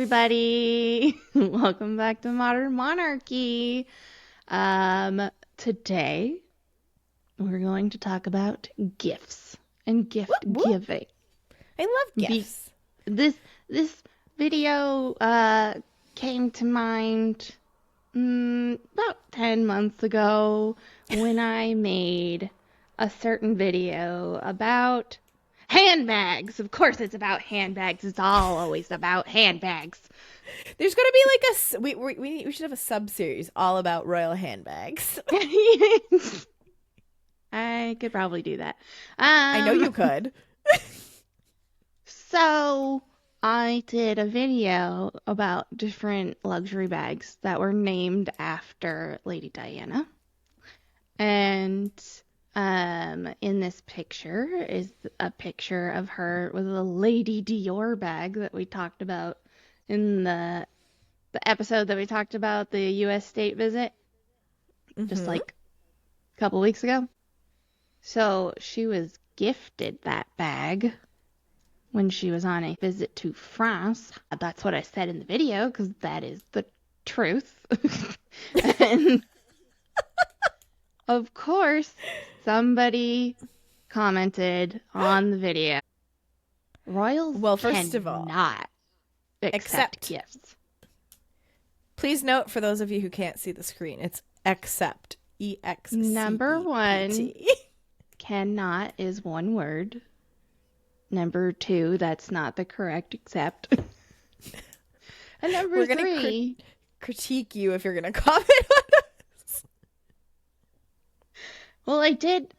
everybody. Welcome back to Modern Monarchy. Today we're going to talk about gifts and gift Whoop, whoop. giving. I love Be- gifts. this video came to mind about 10 months ago when I made a certain video about handbags. Of course it's about handbags. It's always about handbags. There's gonna be like we should have a sub series all about royal handbags. I could probably do that. I know you could. So I did a video about different luxury bags that were named after Lady Diana. And in this picture is a picture of her with a Lady Dior bag that we talked about in the episode that we talked about the U.S. state visit just like a couple weeks ago. So she was gifted that bag when she was on a visit to France. That's what I said in the video because that is the truth. And of course, somebody commented on the video. Royals Well, first of all, cannot accept gifts. Please note for those of you who can't see the screen, it's accept. EXCEPT. Number one, cannot is one word. Number two, that's not the correct accept. And number We're gonna three, critique you if you're gonna comment on us. well, I did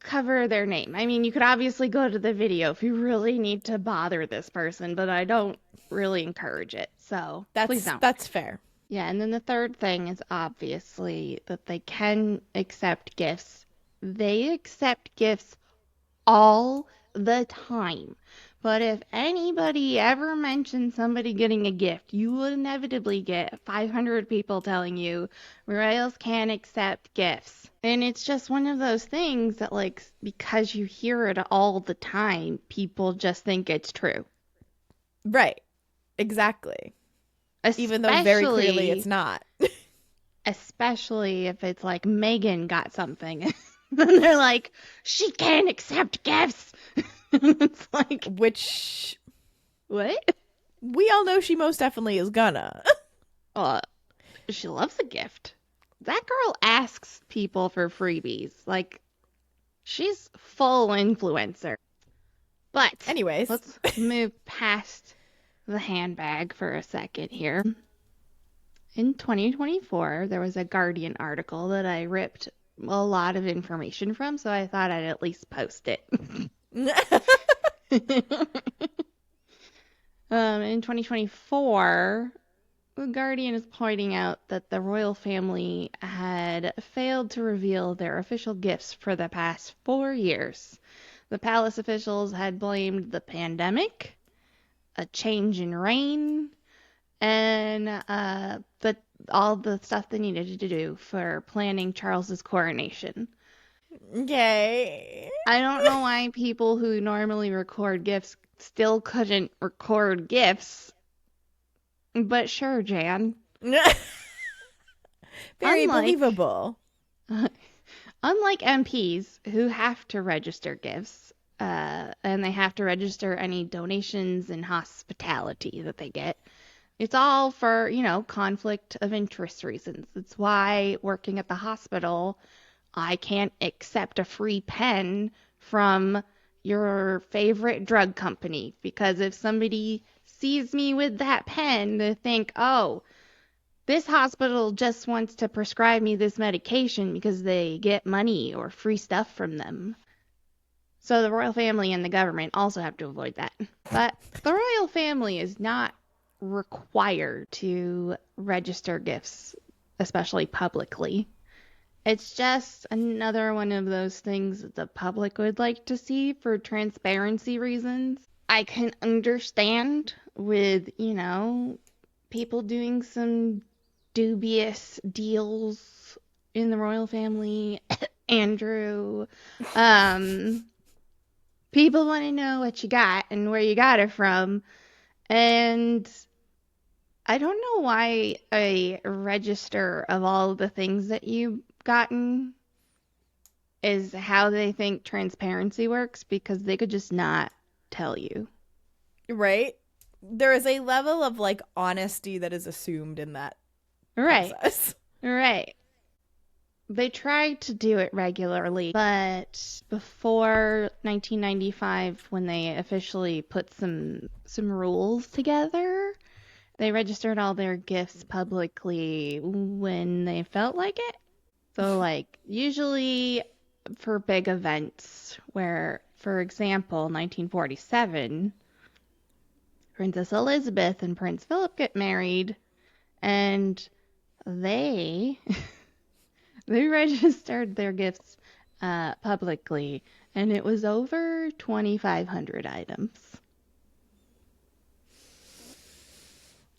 cover their name. I mean, you could obviously go to the video if you really need to bother this person, but I don't really encourage it. So please don't. That's fair. Yeah, and then the third thing is obviously that they can accept gifts. They accept gifts all the time. But if anybody ever mentions somebody getting a gift, you will inevitably get 500 people telling you royals can't accept gifts. And it's just one of those things that, like, because you hear it all the time, people just think it's true. Right. Exactly. Even though very clearly it's not. Especially if it's like Meghan got something. Then they're like, she can't accept gifts. It's like, which what? We all know she most definitely is gonna. She loves a gift. That girl asks people for freebies. Like, she's full influencer. But anyways, let's move past the handbag for a second here. In 2024, there was a Guardian article that I ripped a lot of information from, so I thought I'd at least post it. In 2024, The Guardian is pointing out that the royal family had failed to reveal their official gifts for the past 4 years. The palace officials had blamed the pandemic, a change in reign, and all the stuff they needed to do for planning Charles's coronation. Yay. I don't know why people who normally record gifts still couldn't record gifts. But sure, Jan. Very believable. Unlike MPs who have to register gifts, and they have to register any donations and hospitality that they get, it's all for, conflict of interest reasons. It's why working at the hospital, I can't accept a free pen from your favorite drug company, because if somebody sees me with that pen, they think, oh, this hospital just wants to prescribe me this medication because they get money or free stuff from them. So the royal family and the government also have to avoid that. But the royal family is not required to register gifts, especially publicly. It's just another one of those things that the public would like to see for transparency reasons. I can understand with, people doing some dubious deals in the royal family. Andrew, people want to know what you got and where you got it from. And I don't know why a register of all the things that you've gotten is how they think transparency works because they could just not tell you. Right? There is a level of like honesty that is assumed in that Right, process. right. They try to do it regularly, but before 1995, when they officially put some rules together, they registered all their gifts publicly when they felt like it. So, like, usually for big events where, for example, 1947, Princess Elizabeth and Prince Philip get married, and they they registered their gifts publicly, and it was over 2,500 items.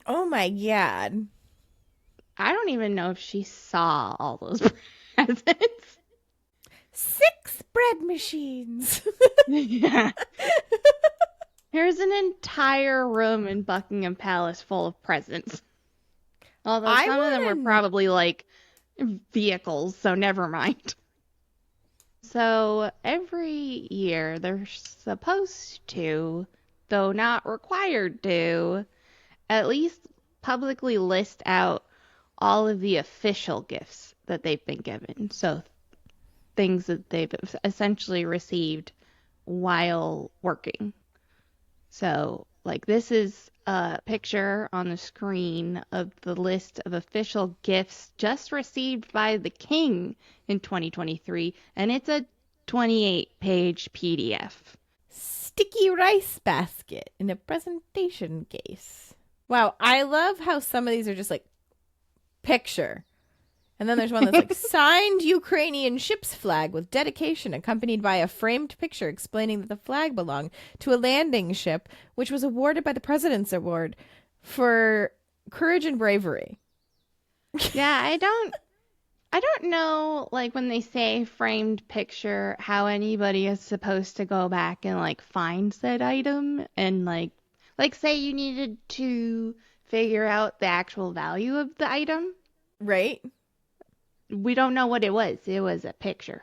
Oh my god. I don't even know if she saw all those presents. 6 bread machines. Yeah. Here's an entire room in Buckingham Palace full of presents. Although I some of them were want probably like vehicles, so never mind. So every year they're supposed to, though not required to, at least publicly list out all of the official gifts that they've been given. So things that they've essentially received while working. So, like, this is a picture on the screen of the list of official gifts just received by the king in 2023, and it's a 28-page PDF. sticky rice basket in a presentation case. Wow, I love how some of these are just like picture. And then there's one that's like signed Ukrainian ship's flag with dedication, accompanied by a framed picture explaining that the flag belonged to a landing ship, which was awarded by the President's Award for courage and bravery. Yeah, I don't know, like, when they say framed picture, how anybody is supposed to go back and like find said item and like say you needed to figure out the actual value of the item. Right? We don't know what it was. It was a picture.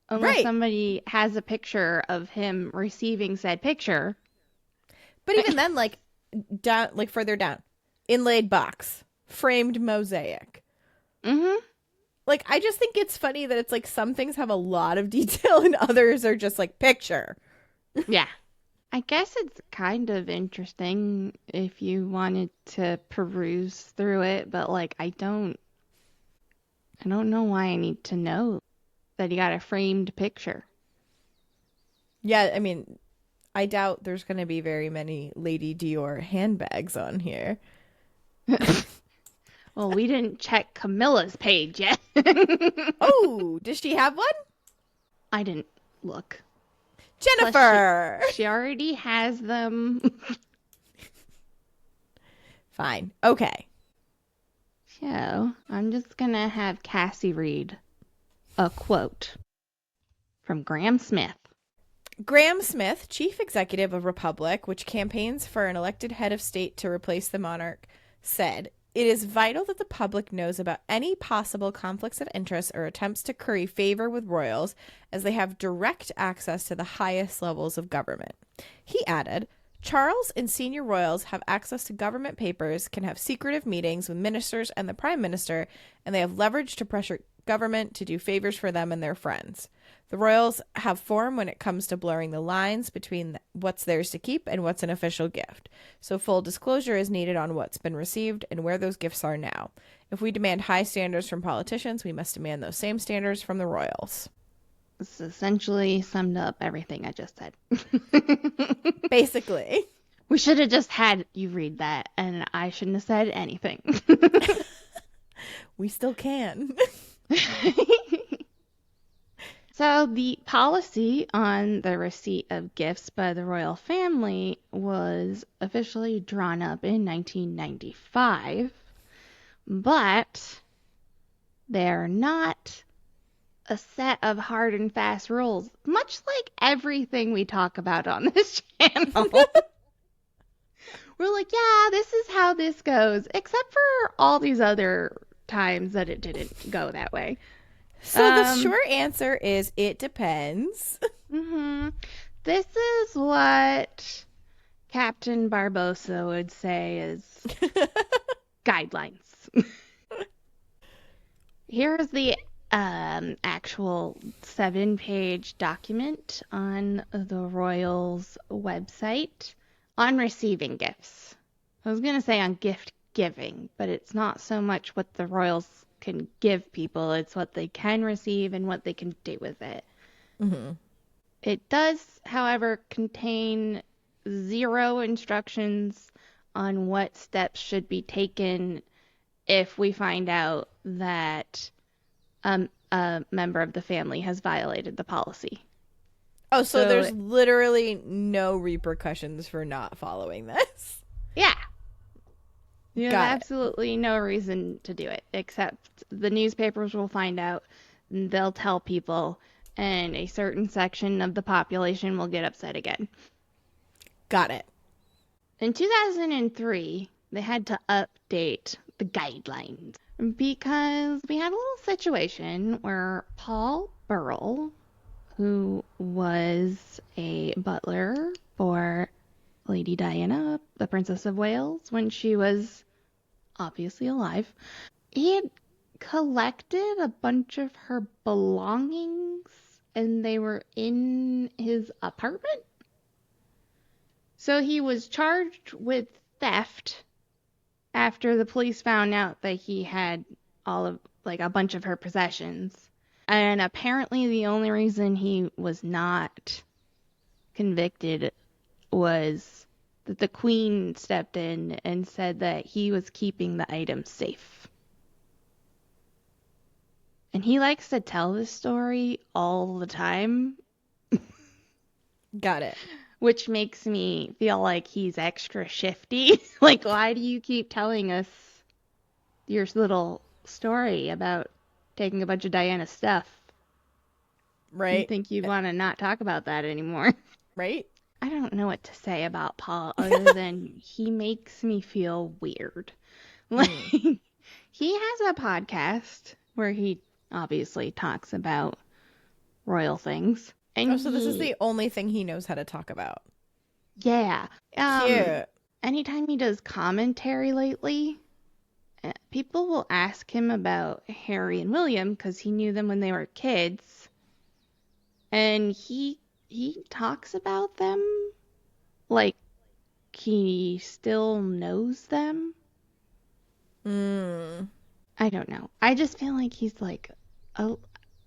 Unless Right. somebody has a picture of him receiving said picture. But even then, like down, like further down, inlaid box, framed mosaic. Mm-hmm. Like I just think it's funny that it's like some things have a lot of detail and others are just like picture. Yeah. I guess it's kind of interesting if you wanted to peruse through it, but like I don't know why I need to know that he got a framed picture. Yeah, I mean, I doubt there's going to be very many Lady Dior handbags on here. Well, we didn't check Camilla's page yet. Oh, does she have one? I didn't look. Plus, she Jennifer. she already has them. Fine. Okay. So I'm just gonna have Cassie read a quote from Graham Smith. Graham Smith, chief executive of Republic, which campaigns for an elected head of state to replace the monarch, said, "It is vital that the public knows about any possible conflicts of interest or attempts to curry favor with royals, as they have direct access to the highest levels of government." He added, "Charles and senior royals have access to government papers, can have secretive meetings with ministers and the prime minister, and they have leverage to pressure government to do favors for them and their friends. The royals have form when it comes to blurring the lines between what's theirs to keep and what's an official gift. So full disclosure is needed on what's been received and where those gifts are now. If we demand high standards from politicians, we must demand those same standards from the royals." This essentially summed up everything I just said. Basically. We should have just had you read that, and I shouldn't have said anything. We still can. So the policy on the receipt of gifts by the royal family was officially drawn up in 1995, but they're not a set of hard and fast rules, much like everything we talk about on this channel. We're like, yeah, this is how this goes, except for all these other times that it didn't go that way. So the Um, short answer is it depends. hmm This is what Captain Barbosa would say is guidelines. Here's the actual 7-page document on the Royals website on receiving gifts. I was going to say on gift giving, but it's not so much what the Royals can give people, it's what they can receive and what they can do with it. Mm-hmm. It does, however, contain 0 instructions on what steps should be taken if we find out that a member of the family has violated the policy. Oh, so So, there's literally no repercussions for not following this. yeah, you have Got it. absolutely no reason to do it, except the newspapers will find out, and they'll tell people, and a certain section of the population will get upset again. Got it. In 2003, they had to update the guidelines because we had a little situation where Paul Burrell, who was a butler for Lady Diana, the Princess of Wales, when she was obviously alive, he had collected a bunch of her belongings and they were in his apartment. So he was charged with theft after the police found out that he had all of like a bunch of her possessions. And apparently the only reason he was not convicted was that the Queen stepped in and said that he was keeping the items safe. And he likes to tell this story all the time, Got it. which makes me feel like he's extra shifty. Like, why do you keep telling us your little story about taking a bunch of Diana's stuff? You Right? think you'd want to not talk about that anymore? Right? I don't know what to say about Paul other than he makes me feel weird. Like, he has a podcast where he obviously talks about royal things. And Oh, so this is the only thing he knows how to talk about. yeah. Cute. Anytime he does commentary lately, people will ask him about Harry and William because he knew them when they were kids. And he talks about them like he still knows them. Mm. I don't know. I just feel like he's like a,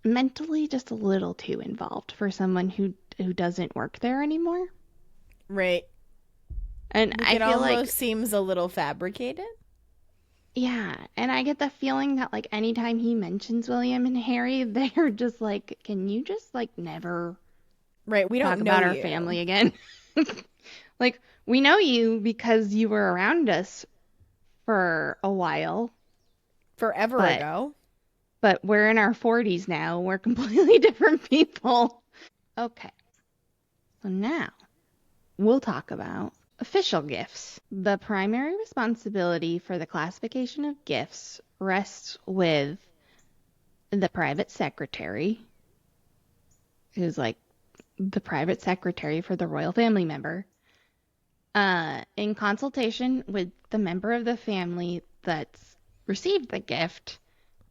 mentally just a little too involved for someone who doesn't work there anymore. Right. And Like I it feel almost like seems a little fabricated. yeah, and I get the feeling that like anytime he mentions William and Harry, they're just like, can you just like never Right. We talk don't know about our you. family again? Like we know you because you were around us for a while, Forever but ago. we're in our 40s now. We're completely different people. Okay. So now we'll talk about official gifts. The primary responsibility for the classification of gifts rests with the private secretary, who's like the private secretary for the royal family member, in consultation with the member of the family that's received the gift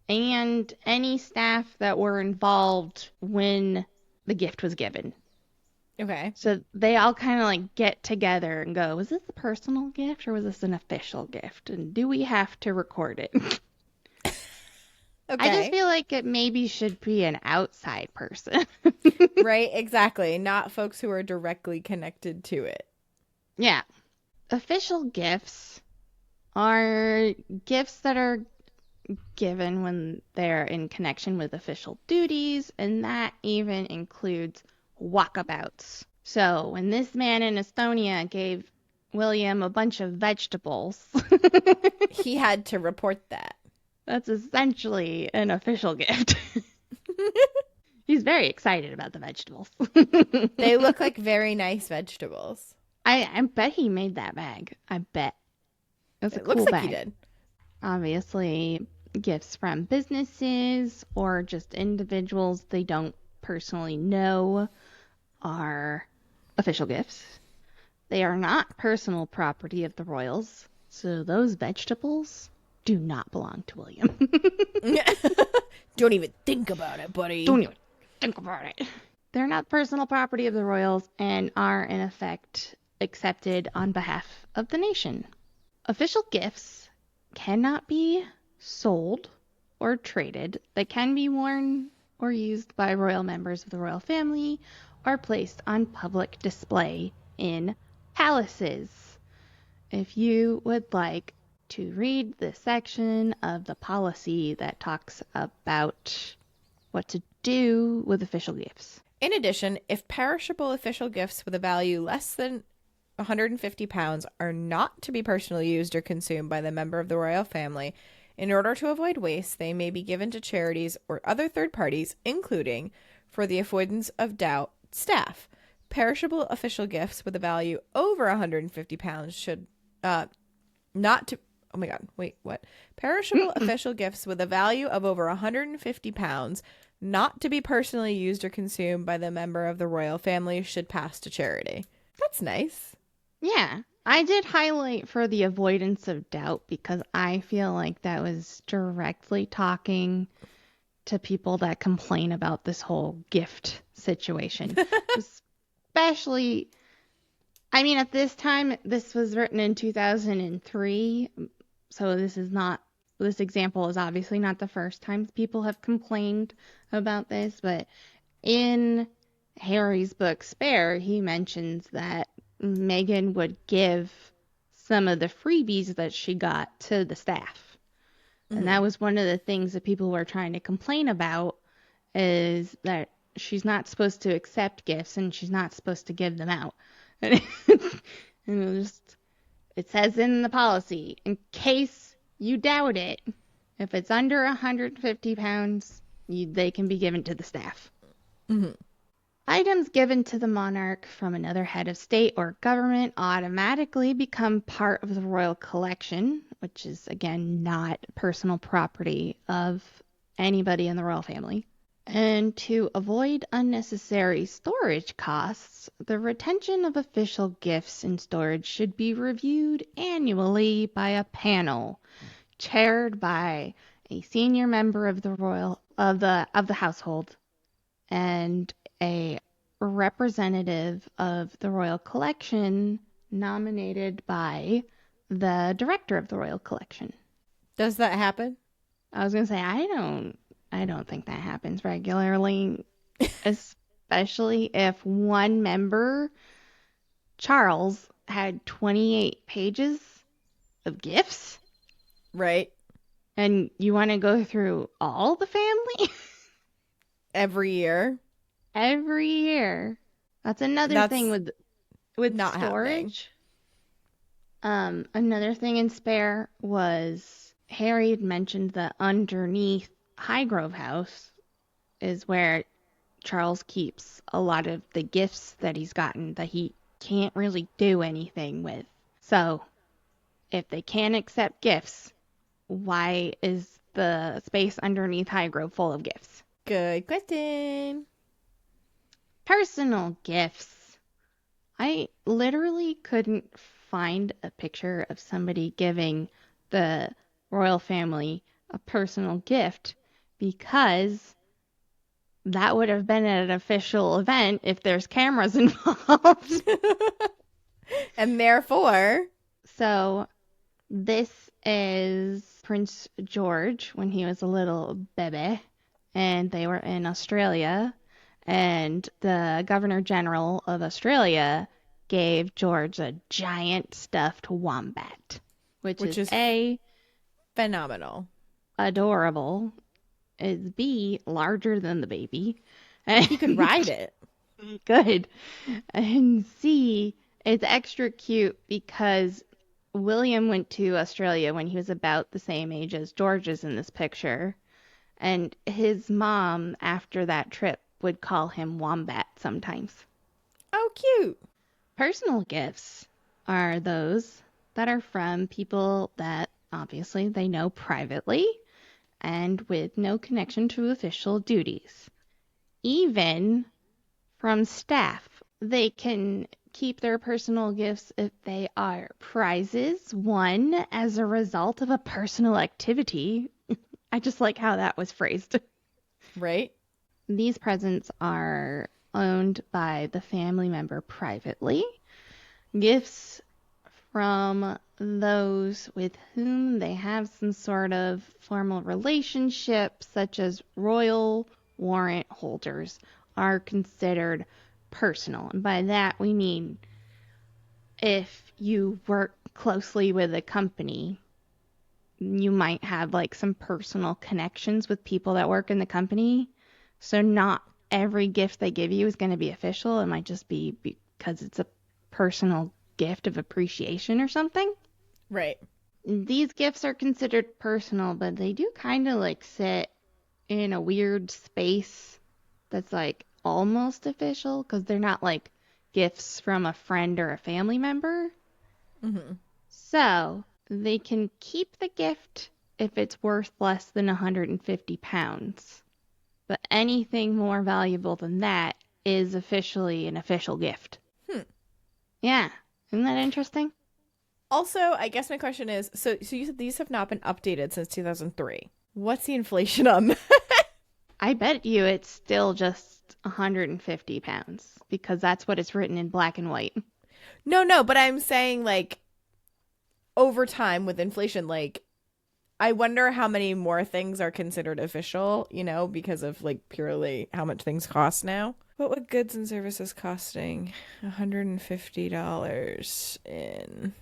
and any staff that were involved when the gift was given. Okay. So they all kind of like get together and go, was this a personal gift or was this an official gift? And do we have to record it? I just Okay. feel like it maybe should be an outside person. Right. Exactly. Not folks who are directly connected to it. Yeah. Official gifts are gifts that are given when they're in connection with official duties, and that even includes walkabouts. So when this man in Estonia gave William a bunch of vegetables, He had to report that. that's essentially an official gift. He's very excited about the vegetables. They look like very nice vegetables. I bet he made that bag. I bet. It was a It looks cool like he bag. did. Obviously, gifts from businesses or just individuals they don't personally know are official gifts. They are not personal property of the royals, so those vegetables do not belong to William. Don't even think about it, buddy. Don't even think about it. They're not personal property of the royals and are, in effect, accepted on behalf of the nation. Official gifts cannot be sold or traded. They can be worn or used by royal members of the royal family or placed on public display in palaces. If you would like to read the section of the policy that talks about what to do with official gifts. In addition, if perishable official gifts with a value less than £150 are not to be personally used or consumed by the member of the royal family, in order to avoid waste, they may be given to charities or other third parties, including, for the avoidance of doubt, staff. Perishable official gifts with a value over £150 should not to. Oh my God, wait, what? Perishable official gifts with a value of over £150 not to be personally used or consumed by the member of the royal family should pass to charity. That's nice. Yeah, I did highlight for the avoidance of doubt because I feel like that was directly talking to people that complain about this whole gift situation. Especially, I mean, at this time, this was written in 2003, so this example is obviously not the first time people have complained about this, but in Harry's book Spare, he mentions that Meghan would give some of the freebies that she got to the staff. And that was one of the things that people were trying to complain about is that she's not supposed to accept gifts and she's not supposed to give them out. And it says in the policy, in case you doubt it, if it's under 150 pounds, they can be given to the staff. Mm-hmm. Items given to the monarch from another head of state or government automatically become part of the royal collection, which is, again, not personal property of anybody in the royal family. And to avoid unnecessary storage costs, the retention of official gifts in storage should be reviewed annually by a panel chaired by a senior member of the household and a representative of the royal collection nominated by the director of the royal collection. Does that happen? I was going to say I don't think that happens regularly, especially if one member, Charles, had 28 pages of gifts Right. and you want to go through all the family Every year. every year. That's another That's thing with not happening. storage. Another thing in Spare was Harry had mentioned that underneath Highgrove House is where Charles keeps a lot of the gifts that he's gotten that he can't really do anything with. So, if they can't accept gifts, why is the space underneath Highgrove full of gifts? Good question. Personal gifts. I literally couldn't find a picture of somebody giving the royal family a personal gift because that would have been at an official event if there's cameras involved. And therefore, So this is Prince George when he was a little baby and they were in Australia and the Governor General of Australia gave George a giant stuffed wombat, which which is is A, phenomenal. adorable, is B, larger than the baby, and He could ride it. good, and C, it's extra cute because William went to Australia when he was about the same age as George is in this picture, and his mom, after that trip, would call him Wombat sometimes. Oh, cute. Personal gifts are those that are from people that obviously they know privately and with no connection to official duties. Even from staff, they can keep their personal gifts if they are prizes won as a result of a personal activity. I just like how that was phrased. Right? These presents are owned by the family member privately. Gifts from those with whom they have some sort of formal relationship, such as royal warrant holders, are considered personal. And by that we mean if you work closely with a company, you might have like some personal connections with people that work in the company. So not every gift they give you is going to be official. It might just be because it's a personal gift of appreciation or something. Right. These gifts are considered personal, but they do kind of like sit in a weird space that's like almost official because they're not like gifts from a friend or a family member. Mm-hmm. So they can keep the gift if it's worth less than 150 pounds. But anything more valuable than that is officially an official gift. Hmm. Yeah. Isn't that interesting? Also, I guess my question is, so you said these have not been updated since 2003. What's the inflation on that? I bet you it's still just 150 pounds because that's what it's written in black and white. No, but I'm saying like over time with inflation, like I wonder how many more things are considered official, because of like purely how much things cost now. What would goods and services costing $150 in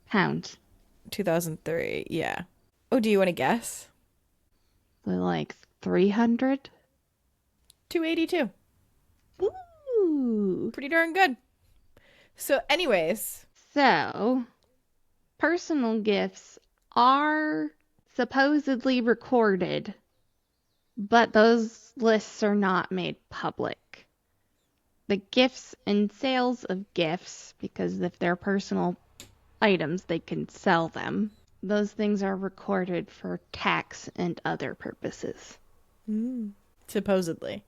Pounds. 2003? Yeah. Oh, do you want to guess? So like 300? 282. Ooh. Pretty darn good. So, anyways, So, personal gifts are supposedly recorded, but those lists are not made public. The gifts and sales of gifts, because if they're personal items, they can sell them. Those things are recorded for tax and other purposes. supposedly.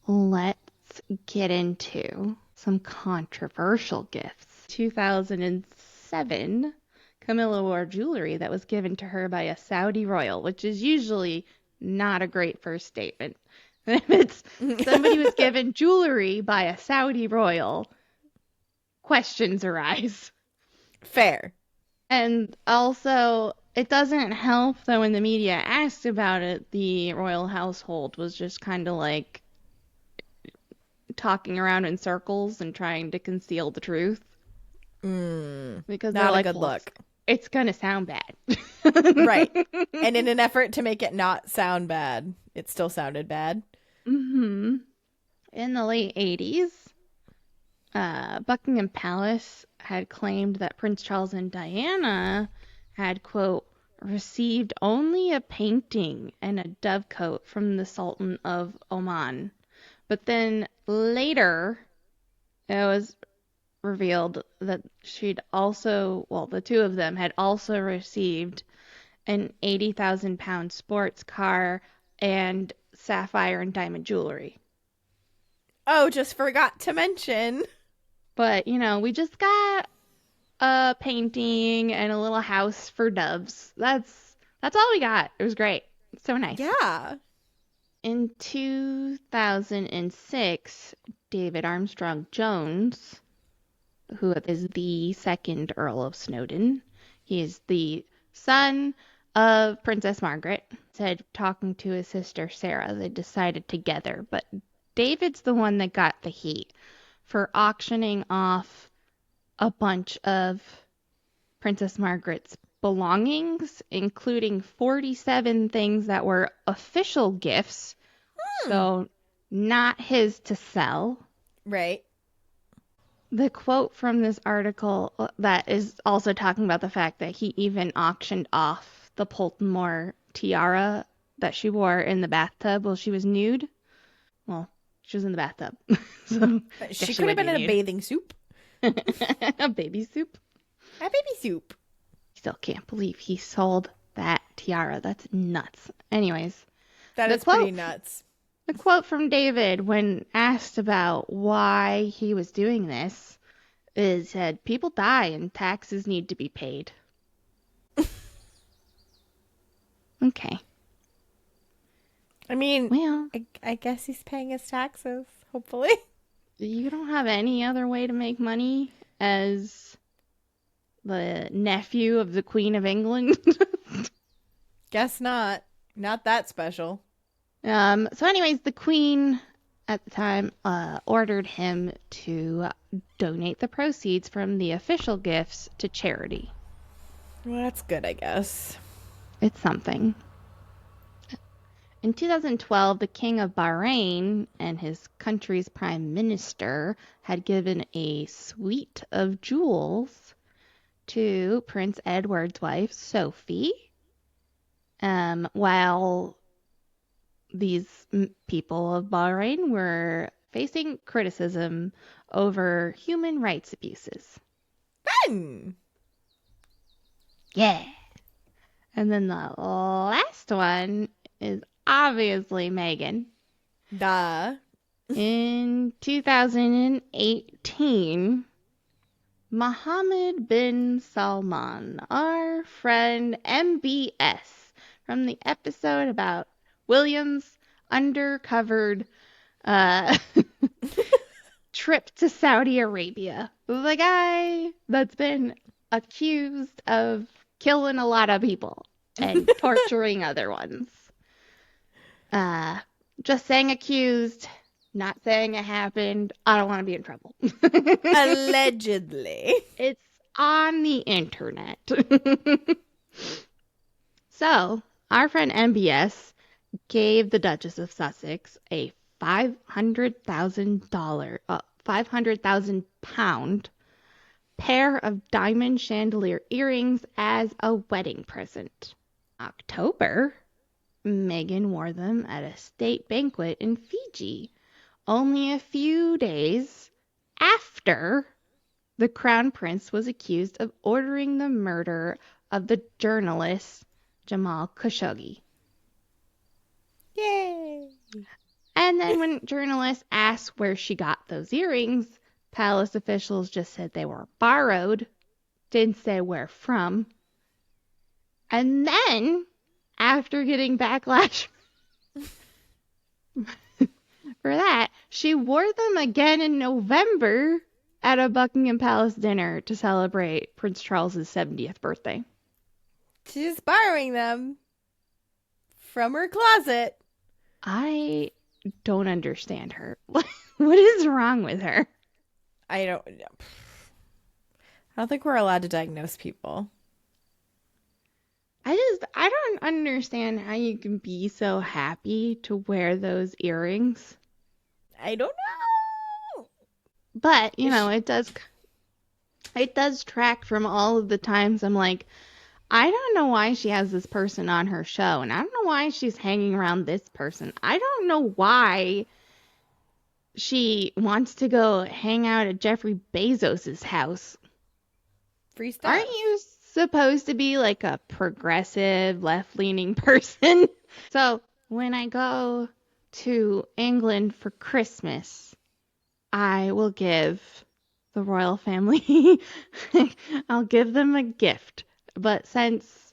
Let's get into some controversial gifts. 2007, Camilla wore jewelry that was given to her by a Saudi royal, which is usually not a great first statement. If it's somebody was given jewelry by a Saudi royal, questions arise. Fair. And also, it doesn't help that when the media asked about it, the royal household was just kind of like talking around in circles and trying to conceal the truth because they're Not a like, good well, look. it's going to sound bad. Right. And in an effort to make it not sound bad, it still sounded bad. hmm In the late 80s, Buckingham Palace had claimed that Prince Charles and Diana had, quote, received only a painting and a dovecote from the Sultan of Oman. But then later, it was revealed that the two of them had also received an 80,000 pound sports car and sapphire and diamond jewelry. Oh, just forgot to mention. But, we just got a painting and a little house for doves. That's all we got. It was great. So nice. Yeah. In 2006, David Armstrong Jones, who is the second Earl of Snowdon, he is the son of Princess Margaret, said talking to his sister Sarah, they decided together, but David's the one that got the heat for auctioning off a bunch of Princess Margaret's belongings, including 47 things that were official gifts, so not his to sell. Right. The quote from this article that is also talking about the fact that he even auctioned off the Poltimore tiara that she wore in the bathtub while she was nude. Well, she was in the bathtub, so She she could have would been be in a nude. bathing suit. A baby soup. A baby soup. Still can't believe he sold that tiara. That's nuts. Anyways, That the is pretty quote nuts. the quote from David when asked about why he was doing this is said, "People die and taxes need to be paid." Okay. I mean, Well, I guess he's paying his taxes, hopefully. you don't have any other way to make money as the nephew of the Queen of England. Guess not. Not that special. So anyways, the Queen at the time ordered him to donate the proceeds from the official gifts to charity. Well, that's good, I guess. It's something. In 2012, the King of Bahrain and his country's prime minister had given a suite of jewels to Prince Edward's wife, Sophie, while these people of Bahrain were facing criticism over human rights abuses. Fun! Yeah. And then the last one is obviously Meghan. Duh. In 2018, Mohammed bin Salman, our friend MBS from the episode about William's undercovered uh, trip to Saudi Arabia. The guy that's been accused of killing a lot of people and torturing other ones. Just saying accused, not saying it happened. I don't want to be in trouble. Allegedly. It's on the internet. So, our friend MBS gave the Duchess of Sussex a £500,000 pair of diamond chandelier earrings as a wedding present. October, Meghan wore them at a state banquet in Fiji, only a few days after the Crown Prince was accused of ordering the murder of the journalist Jamal Khashoggi. Yay! And then when journalists asked where she got those earrings, palace officials just said they were borrowed, didn't say where from. And then, after getting backlash for that, she wore them again in November at a Buckingham Palace dinner to celebrate Prince Charles's 70th birthday. She's borrowing them from her closet. I don't understand her. What is wrong with her? I don't think we're allowed to diagnose people. I don't understand how you can be so happy to wear those earrings. I don't know. But, it does track from all of the times I'm like, I don't know why she has this person on her show, and I don't know why she's hanging around this person. I don't know why she wants to go hang out at Jeffrey Bezos's house. Free stuff. Aren't you supposed to be like a progressive, left-leaning person? So when I go to England for Christmas, I will give the royal family, I'll give them a gift. But since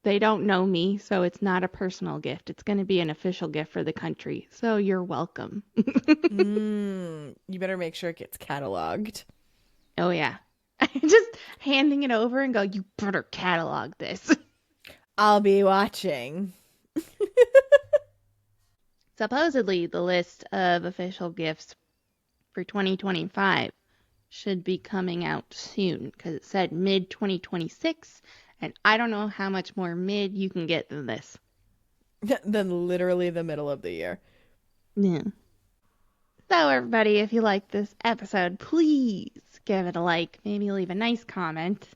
they don't know me, so it's not a personal gift. It's going to be an official gift for the country. So you're welcome. You better make sure it gets cataloged. Oh, yeah. Just handing it over and go, you better catalog this. I'll be watching. Supposedly, the list of official gifts for 2025 should be coming out soon because it said mid-2026, and I don't know how much more mid you can get than this. Then literally the middle of the year. Yeah. So, everybody, if you like this episode, please give it a like. Maybe leave a nice comment.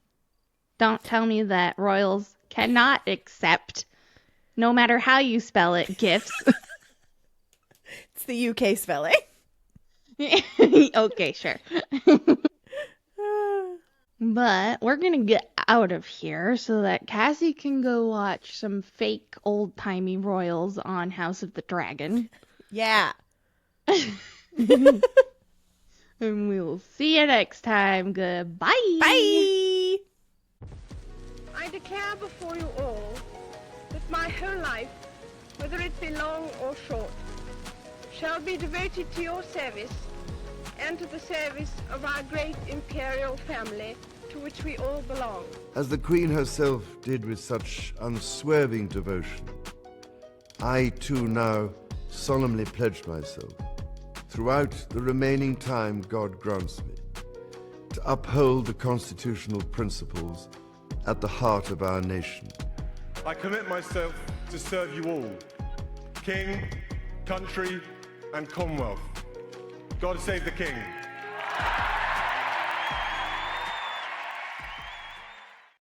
Don't tell me that royals cannot accept, no matter how you spell it, gifts. It's the UK spelling. Okay, sure. But we're gonna get out of here so that Cassie can go watch some fake old-timey royals on House of the Dragon. Yeah. And we'll see you next time. Goodbye. Bye. I declare before you all that my whole life, whether it be long or short, shall be devoted to your service and to the service of our great imperial family to which we all belong. As the Queen herself did with such unswerving devotion, I too now solemnly pledge myself, throughout the remaining time God grants me, to uphold the constitutional principles at the heart of our nation. I commit myself to serve you all, King, country, and Commonwealth. God save the King.